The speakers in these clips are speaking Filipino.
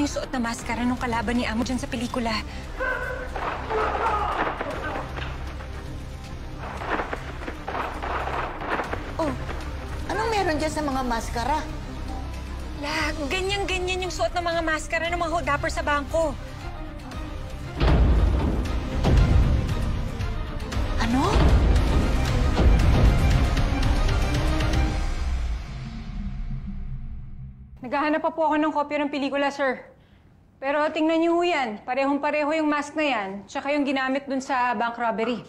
yung suot na maskara nung kalaban ni Amo dyan sa pelikula. Oh, anong meron dyan sa mga maskara? Ganyan-ganyan yung suot ng mga maskara ng mga hold-upper sa bangko. Ano? Naghahanap pa po ako ng kopya ng pelikula, sir. Pero tingnan niyo ho yan. Parehong-pareho yung mask na yan, tsaka yung ginamit dun sa bank robbery.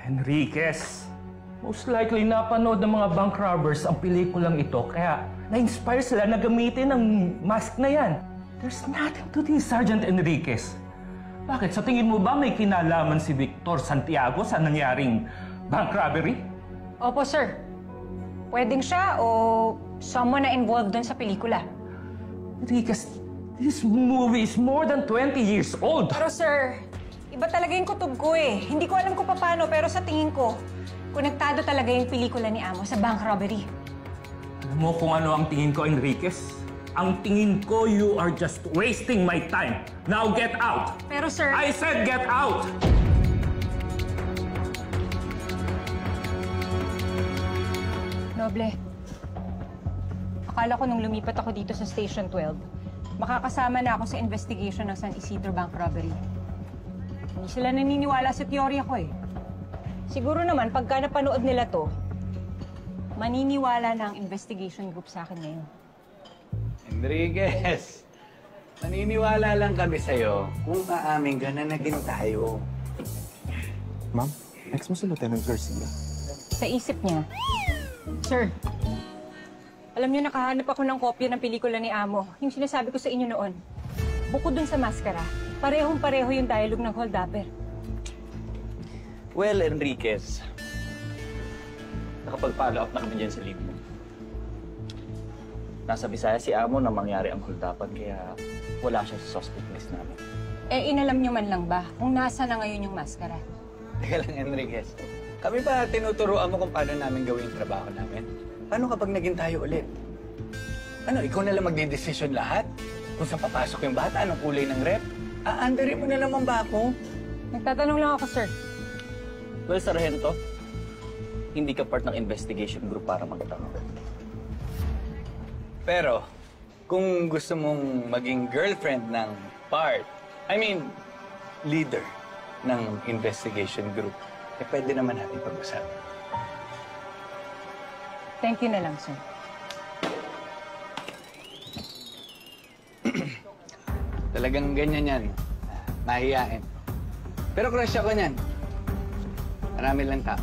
Enriquez, most likely napanood ng mga bank robbers ang pelikulang ito, kaya na-inspire sila na gamitin ang mask na yan. There's nothing to this, Sergeant Enriquez. Bakit? Sa tingin mo ba may kinalaman si Victor Santiago sa nangyaring bank robbery? Opo, sir. Pwedeng siya o someone na involved dun sa pelikula. Enriquez, this movie is more than 20 years old. Pero sir, iba talaga yung kutob ko eh. Hindi ko alam kung paano, pero sa tingin ko, konektado talaga yung pelikula ni Amo sa bank robbery. Alam mo kung ano ang tingin ko, Enriquez? Ang tingin ko, you are just wasting my time. Now get out! Pero sir... I said get out! Noble, akala ko nung lumipat ako dito sa Station 12, makakasama na ako sa investigation ng San Isidro Bank Robbery. Hindi sila naniniwala sa teorya ko eh. Siguro naman, pagka napanood nila to, maniniwala na ang investigation group sa akin ngayon. Enriquez, maniniwala lang kami sa'yo kung aamin ka na naging tayo. Ma'am, next mo si Lieutenant Garcia. Sa isip niya. Sir, alam niyo nakahanap ako ng kopya ng pelikula ni Amo. Yung sinasabi ko sa inyo noon. Bukod dun sa maskara, parehong-pareho yung dialogue ng hold-upper. Well, Enriquez, nakapag-follow up na kami dyan sa lead mo. Nasa Bisaya si Amo na mangyari ang hold-upan, kaya wala siya sa suspect list namin. Eh, inalam niyo man lang ba kung nasa na ngayon yung maskara? Teka lang, Enriquez. Kami ba tinuturoan mo kung paano namin gawin yung trabaho namin? Paano kapag naging tayo ulit? Ano, ikaw na lang magdidesisyon lahat? Kung saan papasok yung bata, anong kulay ng rep? Aandarin mo na naman ba ako? Nagtatanong lang ako, sir. Well, Sargento, hindi ka part ng investigation group para magtanong. Pero, kung gusto mong maging girlfriend ng leader ng investigation group, eh pwede naman natin pag-usapan. Thank you na lang, sir. Talagang ganyan yan. Mahihain. Pero crush ako niyan. Marami lang tao.